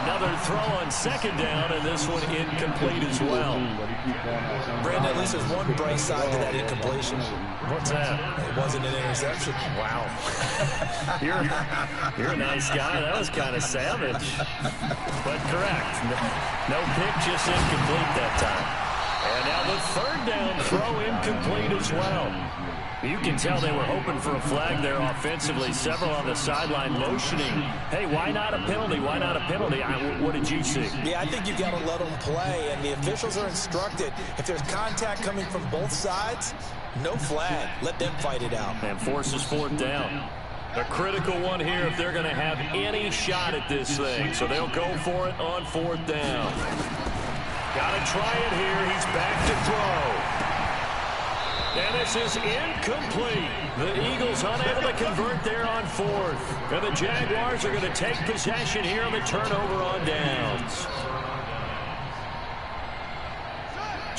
Another throw on second down, and this one incomplete as well. Brandon, at least there's one bright side to that incompletion. What's that? It wasn't an interception. Wow. You're a nice guy. That was kind of savage. But correct. No pick, just incomplete that time. And now the third down throw incomplete as well. You can tell they were hoping for a flag there offensively. Several on the sideline motioning, hey, why not a penalty? Why not a penalty? What did you see? Yeah, I think you got to let them play, and the officials are instructed. If there's contact coming from both sides, no flag. Let them fight it out. And forces fourth down. A critical one here if they're going to have any shot at this thing. So they'll go for it on fourth down. Got to try it here. He's back to throw. And this is incomplete. The Eagles unable to convert there on fourth. And the Jaguars are going to take possession here on the turnover on downs.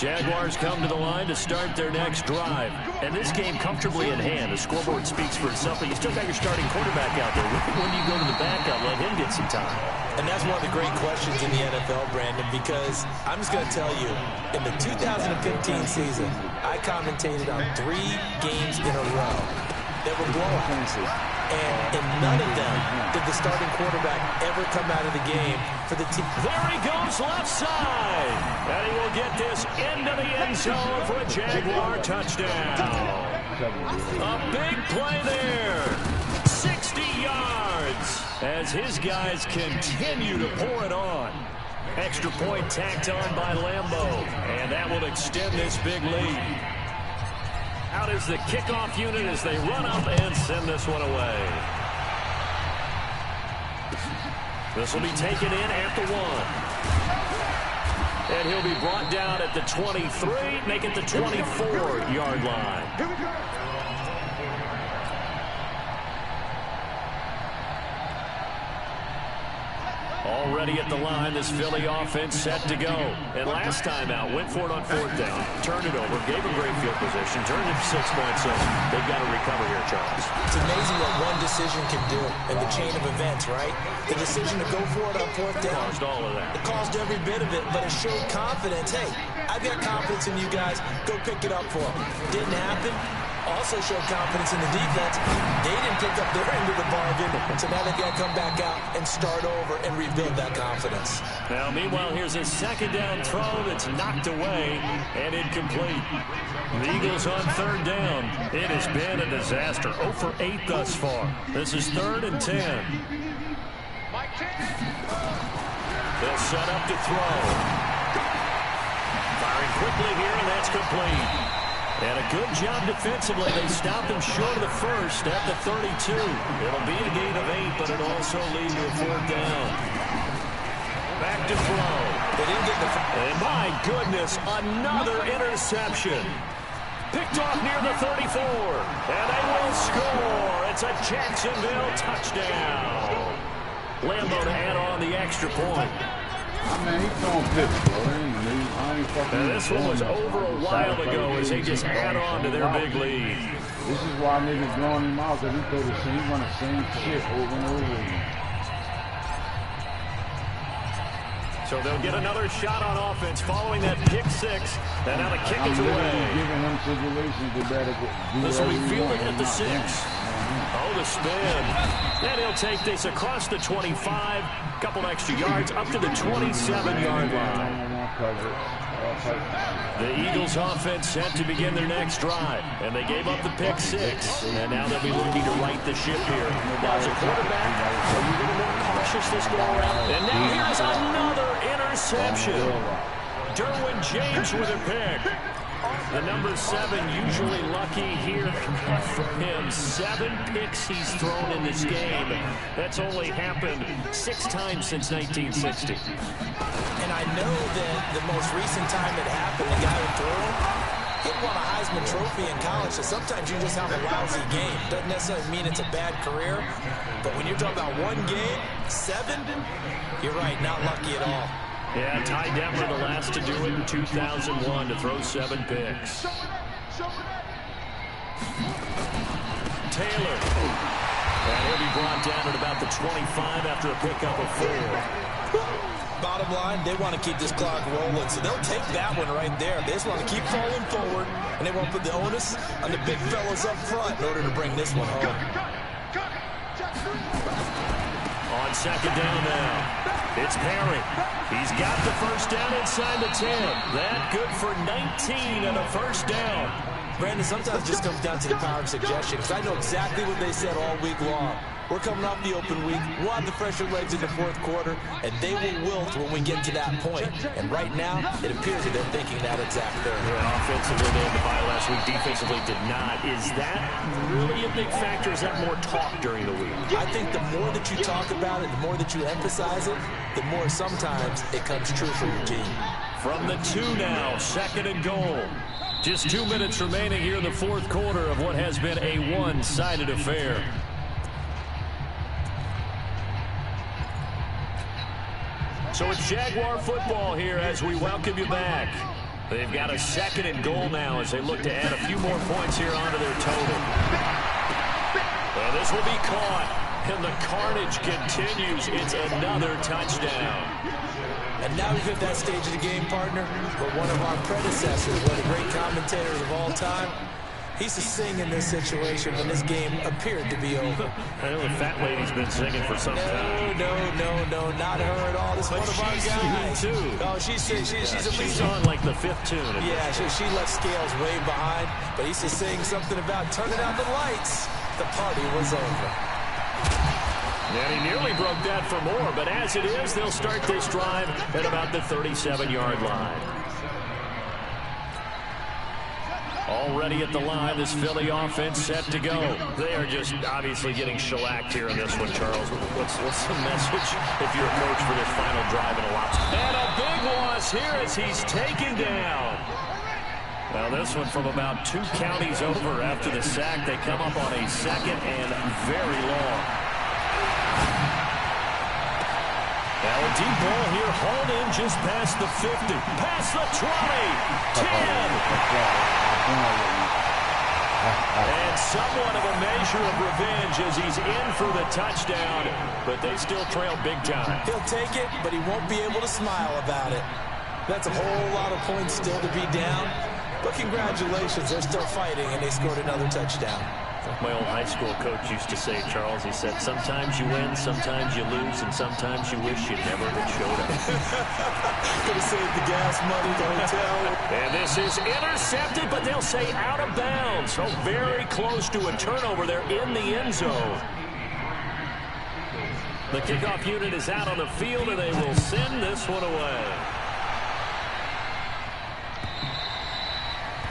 Jaguars come to the line to start their next drive. And this game comfortably in hand. The scoreboard speaks for itself, but you still got your starting quarterback out there. When do you go to the backup, let him get some time? And that's one of the great questions in the NFL, Brandon, because I'm just going to tell you, in the 2015 season, I commentated on 3 games in a row that were blowouts. And in none of them did the starting quarterback ever come out of the game for the team. There he goes left side. And he will get this into the end zone for a Jaguar touchdown. A big play there. 60 yards as his guys continue to pour it on. Extra point tacked on by Lambeau. And that will extend this big lead. Out is the kickoff unit as they run up and send this one away. This will be taken in at the 1. And he'll be brought down at the 23, make it the 24-yard line. Already at the line, this Philly offense set to go. And last time out, went for it on fourth down, turned it over, gave them great field position, turned it 6 points in. They've got to recover here, Charles. It's amazing what one decision can do in the chain of events, right? The decision to go for it on fourth down. Caused all of that. It caused every bit of it, but it showed confidence. Hey, I've got confidence in you guys. Go pick it up for them. Didn't happen. Also showed confidence in the defense. They didn't pick up their end of the bargain, so now they've got to come back out and start over and rebuild that confidence. Now, meanwhile, here's a second down throw that's knocked away and incomplete. The Eagles on third down. It has been a disaster. 0 for 8 thus far. This is 3rd and 10. They'll set up to throw. Firing quickly here, and that's complete. And a good job defensively. They stopped him short of the first at the 32. It'll be a gain of 8, but it'll also lead to a fourth down. Back to throw. They didn't get the... And my goodness, another interception. Picked off near the 34. And they will score. It's a Jacksonville touchdown. Lambeau to add on the extra point. Man, he's throwing picks, bro. And this one was over a while ago as they just add on to their big lead. This is why niggas blowing him out, because he run the same shit over and over again. So they'll get another shot on offense following that pick 6. And now the kick is away. Giving him situations to better do. This will be fielded at the 6. Oh, the spin. And he'll take this across the 25. Couple extra yards up to the 27-yard line. The Eagles offense set to begin their next drive. And they gave up the pick 6. And now they'll be looking to right the ship here. Now as a quarterback, are you a little more cautious this go around? And now here's another interception. Derwin James with a pick. The number 7 usually lucky here for him. 7 picks he's thrown in this game. That's only happened 6 times since 1960. And I know that the most recent time it happened, the guy who threw him, he won a Heisman Trophy in college, so sometimes you just have a lousy game. Doesn't necessarily mean it's a bad career, but when you're talking about one game, 7, you're right, not lucky at all. Yeah, Ty Detmer, the last to do it in 2001, to throw 7 picks. Taylor. And he'll be brought down at about the 25 after a pickup of 4. Bottom line, they want to keep this clock rolling, so they'll take that one right there. They just want to keep falling forward, and they want to put the onus on the big fellas up front in order to bring this one home. On second down now. It's Perry. He's got the first down inside the 10. That good for 19 and a first down. Brandon, sometimes it just comes down to the power of suggestion, because I know exactly what they said all week long. We're coming off the open week. We'll have the fresher legs in the fourth quarter, and they will wilt when we get to that point. And right now, it appears that they're thinking that exact thing. Yeah, offensively, they had the bye last week. Defensively, did not. Is that really a big factor? Is that more talk during the week? I think the more that you talk about it, the more that you emphasize it, the more sometimes it comes true for your team. From the 2 now, second and goal. Just 2 minutes remaining here in the fourth quarter of what has been a one-sided affair. So it's Jaguar football here as we welcome you back. They've got a second and goal now as they look to add a few more points here onto their total. And this will be caught, and the carnage continues. It's another touchdown. And now we've hit that stage of the game, partner, where one of our predecessors, one of the great commentators of all time, he's to sing in this situation when this game appeared to be over. I know the fat lady's been singing for some time. No, not her at all. This is one of our guys. Too. Oh, she's a She's leader. on like the 5th tune. Yeah, she left Scales way behind, but he's just saying something about turning out the lights. The party was over. And he nearly broke that for more, but as it is, they'll start this drive at about the 37-yard line. Already at the line, this Philly offense set to go. They are just obviously getting shellacked here in this one, Charles. What's the message if you're a coach for this final drive in a loss? And a big loss here as he's taken down. Well, this one from about 2 counties over after the sack. They come up on a second and very long. Now a deep ball here, hauled in just past the 50, past the 20, 10. And somewhat of a measure of revenge as he's in for the touchdown, but they still trail big time. He'll take it, but he won't be able to smile about it. That's a whole lot of points still to be down, but congratulations, they're still fighting, and they scored another touchdown. My old high school coach used to say, Charles, he said, sometimes you win, sometimes you lose, and sometimes you wish you never had showed up. Could have saved the gas money, the hotel. And this is intercepted, but they'll say out of bounds. So very close to a turnover there in the end zone. The kickoff unit is out on the field, and they will send this one away.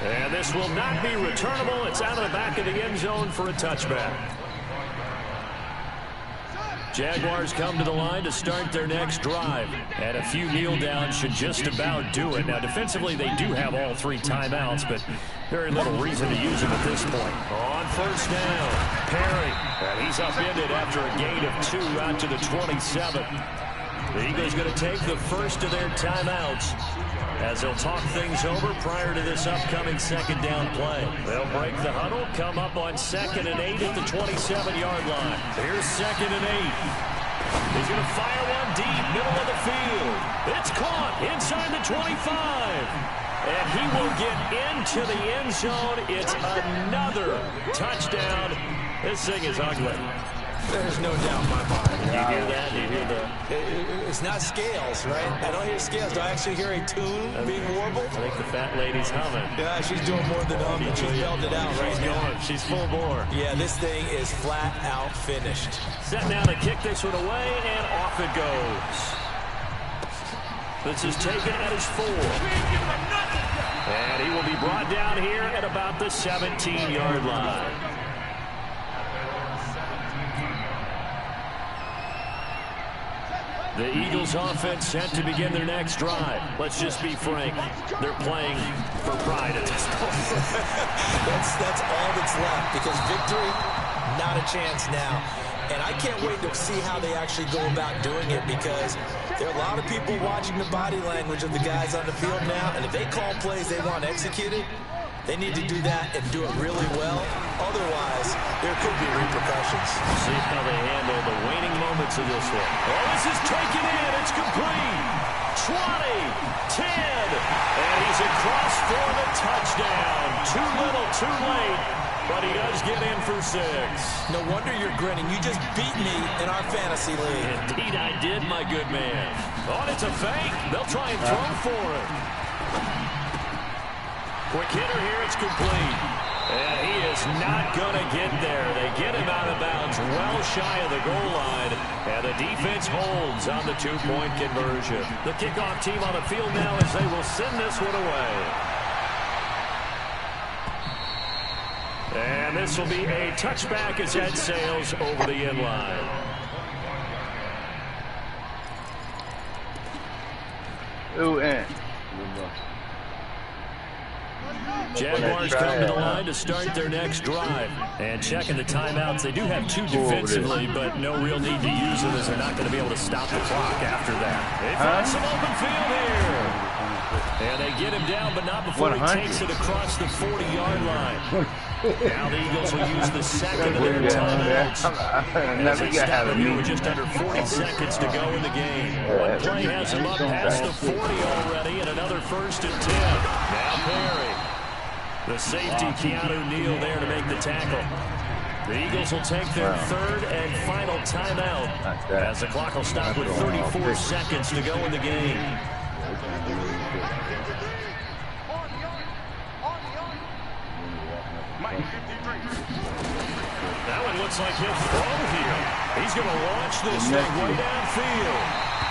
And this will not be returnable. It's out of the back of the end zone for a touchback. Jaguars come to the line to start their next drive. And a few kneel downs should just about do it. Now, defensively, they do have all 3 timeouts, but very little reason to use them at this point. On first down, Perry. And he's upended after a gain of 2 out to the 27. The Eagles going to take the first of their timeouts as they'll talk things over prior to this upcoming second down play. They'll break the huddle, come up on 2nd and 8 at the 27-yard line. Here's 2nd and 8. He's going to fire one deep, middle of the field. It's caught inside the 25. And he will get into the end zone. It's another touchdown. This thing is ugly. There's no doubt in my mind. You hear that? You hear the... It's not Scales, right? I don't hear Scales. Do I actually hear a tune being warbled? I think the fat lady's humming. Yeah, she's doing more than humming. She's belting it out right now. Going. She's full bore. Yeah, this thing is flat out finished. Set now to kick this one away, and off it goes. This is taken at his 4. And he will be brought down here at about the 17-yard line. The Eagles offense set to begin their next drive. Let's just be frank. They're playing for pride at this point. that's all that's left, because victory, not a chance now. And I can't wait to see how they actually go about doing it, because there are a lot of people watching the body language of the guys on the field now, and if they call plays they want executed, they need to do that and do it really well. Otherwise, there could be repercussions. See how they handle the waning moments of this one. Oh, this is taken in. It's complete. 20, 10, and he's across for the touchdown. Too little, too late, but he does get in for 6. No wonder you're grinning. You just beat me in our fantasy league. Indeed I did, my good man. Oh, it's a fake. They'll try and throw for it. Quick hitter here, it's complete. And he is not going to get there. They get him out of bounds well shy of the goal line. And the defense holds on the 2-point conversion. The kickoff team on the field now as they will send this one away. And this will be a touchback as that sails over the end line. Ooh, and. Jaguars come to the line to start their next drive. And checking the timeouts, they do have 2 defensively, but no real need to use them as they're not going to be able to stop the clock after that. They find some open field here. And they get him down, but not before he takes it across the 40-yard line. Now the Eagles will use the second of their timeouts. As they stop it here with just under 40 seconds to go in the game. One play has him up past the 40 already, and another 1st and 10. Now Perry. The safety, Keanu Neal, there to make the tackle. The Eagles will take their 3rd and final timeout as the clock will stop with 34 seconds to go in the game. That one looks like he'll throw here. He's going to launch this thing way downfield.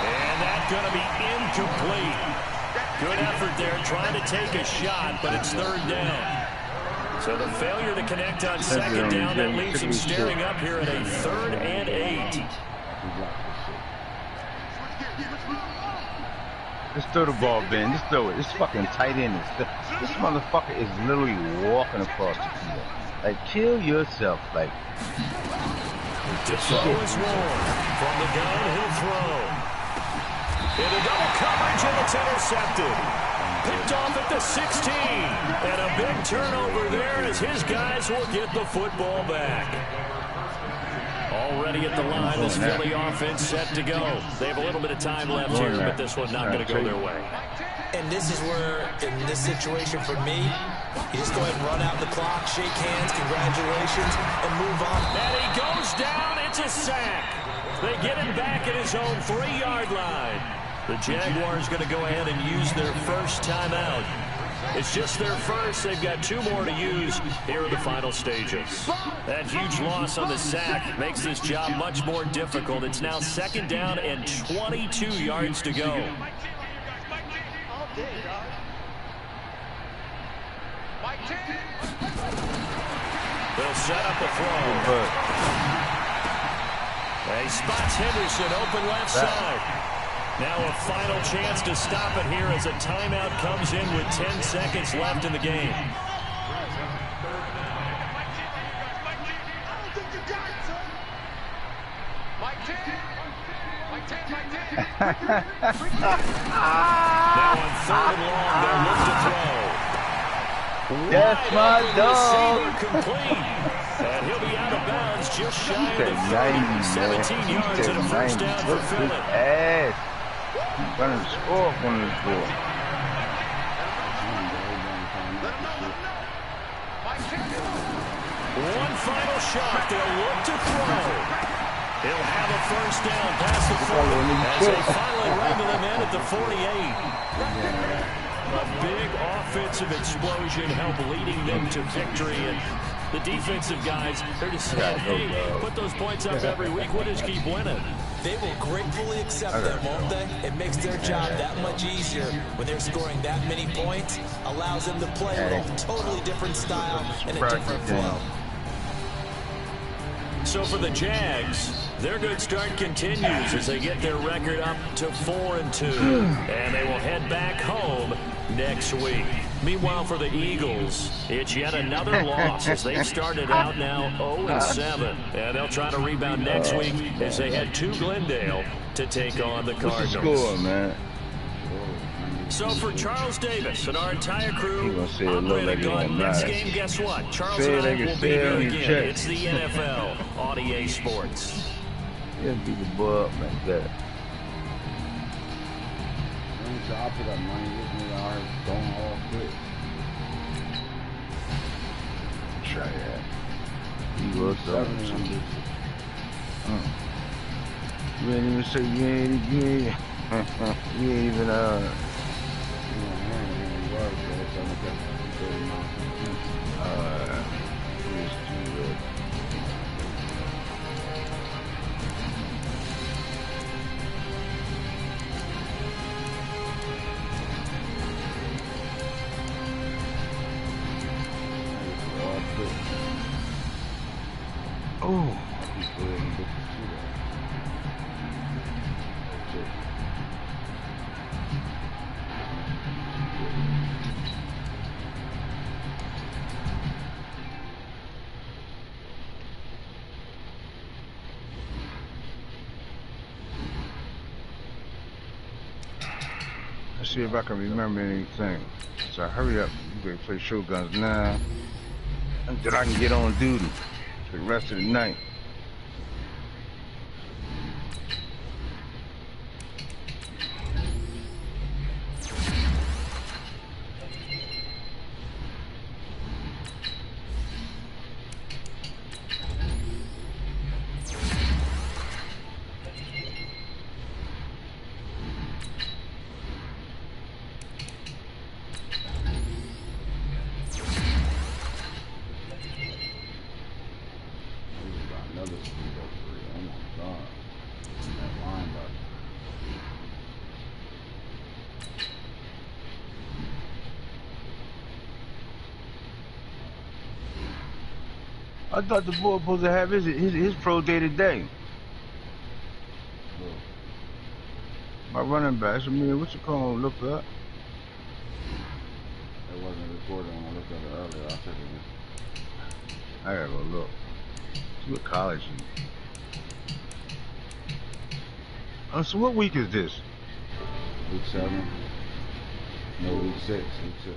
And that's going to be incomplete. Good effort there, trying to take a shot, but it's 3rd down. So the failure to connect on 2nd down, that leaves him staring up here at a 3rd and 8. Just throw the ball, Ben. Just throw it. This fucking tight end this motherfucker is literally walking across the field. Like, kill yourself. Like, to throw is Ward. From the gun, he'll throw. Into double coverage, and it's intercepted. Picked off at the 16. And a big turnover there as his guys will get the football back. Already at the line, this Philly offense set to go. They have a little bit of time left here, but this one not going to go their way. And this is where, in this situation for me, you just go ahead and run out the clock, shake hands, congratulations, and move on. And he goes down. It's a sack. They get him back at his own 3-yard line. The Jaguars going to go ahead and use their 1st timeout. It's just their 1st. They've got 2 more to use here in the final stages. That huge loss on the sack makes this job much more difficult. It's now 2nd down and 22 yards to go. They'll set up a throw. He spots Henderson open left side. Now a final chance to stop it here as a timeout comes in with 10 seconds left in the game. Now on 3rd and long, they'll look to throw. That's my dog. Complete. And he'll be out of bounds just shy of the 30. 17 yards and a 1st down for Philly. Running score on this board. One final shot. They'll look to throw. He'll have a 1st down past the 40 as they finally wrangle him in at the 48. A big offensive explosion helped leading them to victory. And the defensive guys, they're just saying, hey, put those points up every week. We'll just keep winning. They will gratefully accept them, won't they? It makes their job that much easier when they're scoring that many points. Allows them to play with a totally different style and a different flow. So for the Jags, their good start continues as they get their record up to 4-2. And they will head back home next week. Meanwhile, for the Eagles, it's yet another loss as they've started out now 0-7. And they'll try to rebound next week as they head to Glendale to take on the Cardinals. What's the score, man? So for Charles Davis and our entire crew, I'm ready to go. Next game, guess what? Charles and I will be here again. It's the NFL on EA Sports. Yeah, beat the ball up like that. I'll put up money with me, all right, going all quick. Try that. You was You ain't even say you ain't even oh. Let's see if I can remember anything. So hurry up. You better play shotguns now until I can get on duty for the rest of the night. I thought the boy was supposed to have his pro day today. My running backs, I mean, what you call him, look up? It wasn't recorded when I looked at it earlier. I'll check it again. I gotta go look. See what college is. So what week is this? Week 7. No, week 6. Week 6.